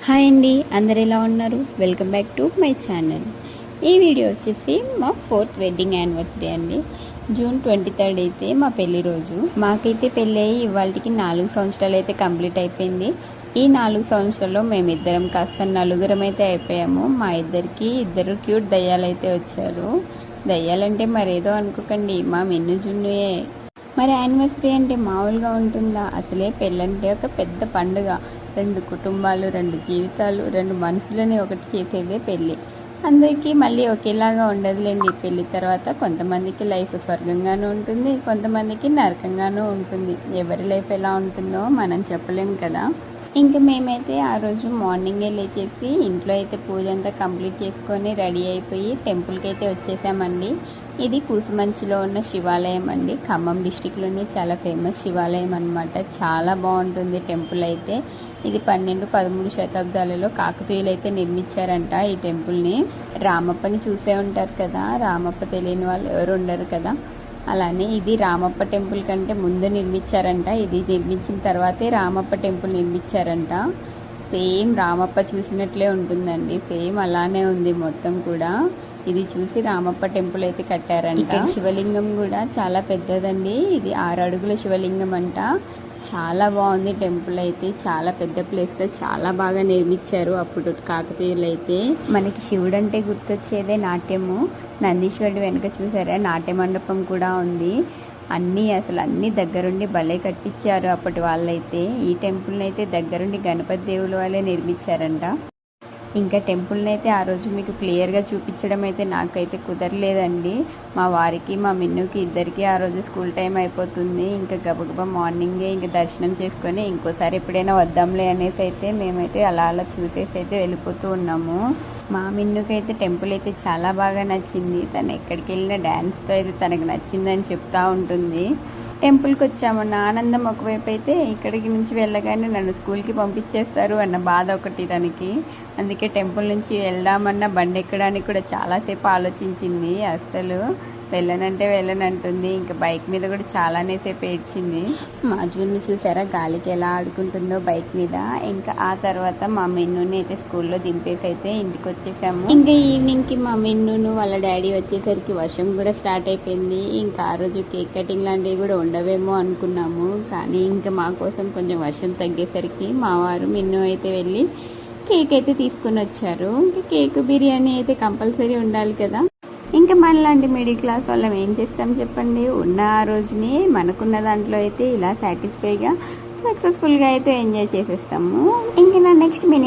Hi అండి, అందరు ఎలా ఉన్నారు? Welcome back to my channel. ఈ వీడియో వచ్చేసి మా 4th వెడ్డింగ్ యానివర్సరీ అండి. జూన్ 23 అయితే మా పెళ్లి రోజు. మాకైతే పెళ్ళి అయ్యి ఇవాళకి 4 సంవత్సరాలు అయితే కంప్లీట్ అయిపోయింది. ఈ 4 సంవత్సరాల్లో మేమిద్దరం కాస్త నలుగురం అయితే అయిపోయాము. మా ఇద్దరికి 2 క్యూట్ దయ్యాలు అయితే వచ్చారు. దయ్యాలంటే మరేదో అనుకోకండి, మా మిన్ను జున్నుయే. మరి యానివర్సరీ అంటే మామూలుగా ఉంటుందా? అసలే పెళ్ళంటే ఒక పెద్ద పండుగ. 2 కుటుంబాలు, 2 జీవితాలు, 2 మనసులని ఒకటి చేసేదే పెళ్ళి. అందరికీ మళ్ళీ ఒకేలాగా ఉండదులేండి. పెళ్ళి తర్వాత కొంతమందికి లైఫ్ స్వర్గంగానూ ఉంటుంది, కొంతమందికి నరకంగానూ ఉంటుంది. ఎవరి లైఫ్ ఎలా ఉంటుందో మనం చెప్పలేం కదా. ఇంకా మేమైతే ఆ రోజు మార్నింగే లేచేసి ఇంట్లో అయితే పూజ అంతా కంప్లీట్ చేసుకొని రెడీ అయిపోయి టెంపుల్కి అయితే వచ్చేసామండి. ఇది కూసుమంచిలో ఉన్న శివాలయం అండి. ఖమ్మం డిస్టిక్లోనే చాలా ఫేమస్ శివాలయం అనమాట. చాలా బాగుంటుంది టెంపుల్ అయితే. ఇది 12-13 శతాబ్దాలలో కాకతీయులు అయితే నిర్మించారంట ఈ టెంపుల్ని. రామప్పని చూసే ఉంటారు కదా, రామప్ప తెలియని వాళ్ళు ఎవరు ఉండరు కదా. అలానే ఇది రామప్ప టెంపుల్ కంటే ముందు నిర్మించారంట. ఇది నిర్మించిన తర్వాతే రామప్ప టెంపుల్ నిర్మించారంట. సేమ్ రామప్ప చూసినట్లే ఉంటుందండి, సేమ్ అలానే ఉంది మొత్తం కూడా. ఇది చూసి రామప్ప టెంపుల్ అయితే కట్టారంట. ఇక్కడ శివలింగం కూడా చాలా పెద్దదండి. ఇది 6 అడుగుల శివలింగం అంట. చాలా బాగుంది టెంపుల్ అయితే. చాలా పెద్ద ప్లేస్లో చాలా బాగా నిర్మించారు అప్పుడు కాకతీయులు అయితే. మనకి శివుడు అంటే గుర్తొచ్చేదే నాట్యము. నందీశ్వరుడు వెనుక చూసారా, నాట్య మండపం కూడా ఉంది. అసలు అన్నీ దగ్గరుండి భలే కట్టించారు అప్పటి వాళ్ళైతే. ఈ టెంపుల్ని అయితే దగ్గరుండి గణపతి దేవుల వాళ్ళే నిర్మించారంట. ఇంకా టెంపుల్ని అయితే ఆ రోజు మీకు క్లియర్గా చూపించడం అయితే నాకైతే కుదరలేదండి. మా వారికి మా మిన్నుకి ఇద్దరికి ఆ రోజు స్కూల్ టైం అయిపోతుంది. ఇంకా గబగబా మార్నింగే ఇంకా దర్శనం చేసుకొని ఇంకోసారి ఎప్పుడైనా వద్దాంలే అనేసి అయితే మేమైతే అలా చూసేసి అయితే వెళ్ళిపోతూ ఉన్నాము. మా మిన్నుకి అయితే టెంపుల్ అయితే చాలా బాగా నచ్చింది. తను ఎక్కడికి వెళ్ళినా డ్యాన్స్తో అయితే తనకు నచ్చిందని చెప్తా ఉంటుంది. టెంపుల్కి వచ్చామన్న ఆనందం ఒకవైపు అయితే, ఇక్కడికి నుంచి వెళ్ళగానే నన్ను స్కూల్కి పంపించేస్తారు అన్న బాధ ఒకటి తనకి. అందుకే టెంపుల్ నుంచి వెళ్దామన్న బండి ఎక్కడానికి కూడా చాలాసేపు ఆలోచించింది. అస్సలు వెళ్ళనంటుంది. ఇంకా బైక్ మీద కూడా చాలానే సేపు ఏడ్చింది. మా జూన్ని చూసారా గాలికి ఎలా ఆడుకుంటుందో బైక్ మీద. ఇంకా ఆ తర్వాత మా మిన్నుని అయితే స్కూల్లో దింపేసి అయితే ఇంటికి వచ్చేసాము. ఇంకా ఈవినింగ్కి మా మిన్నును వాళ్ళ డాడీ వచ్చేసరికి వర్షం కూడా స్టార్ట్ అయిపోయింది. ఇంకా ఆ రోజు కేక్ కటింగ్ లాంటివి కూడా ఉండవేమో అనుకున్నాము. కానీ ఇంకా మా కోసం కొంచెం వర్షం తగ్గేసరికి మా వారు మిన్ను అయితే వెళ్ళి కేక్ అయితే తీసుకుని వచ్చారు. ఇంకా కేక్ బిర్యానీ అయితే కంపల్సరీ ఉండాలి కదా. ఇంకా మనలాంటి మిడిల్ క్లాస్ వాళ్ళం ఏం చేస్తాం చెప్పండి. ఉన్న ఆ రోజుని మనకున్న దాంట్లో అయితే ఇలా సాటిస్ఫైగా సక్సెస్ఫుల్గా అయితే ఎంజాయ్ చేసేస్తాము. ఇంకా నా నెక్స్ట్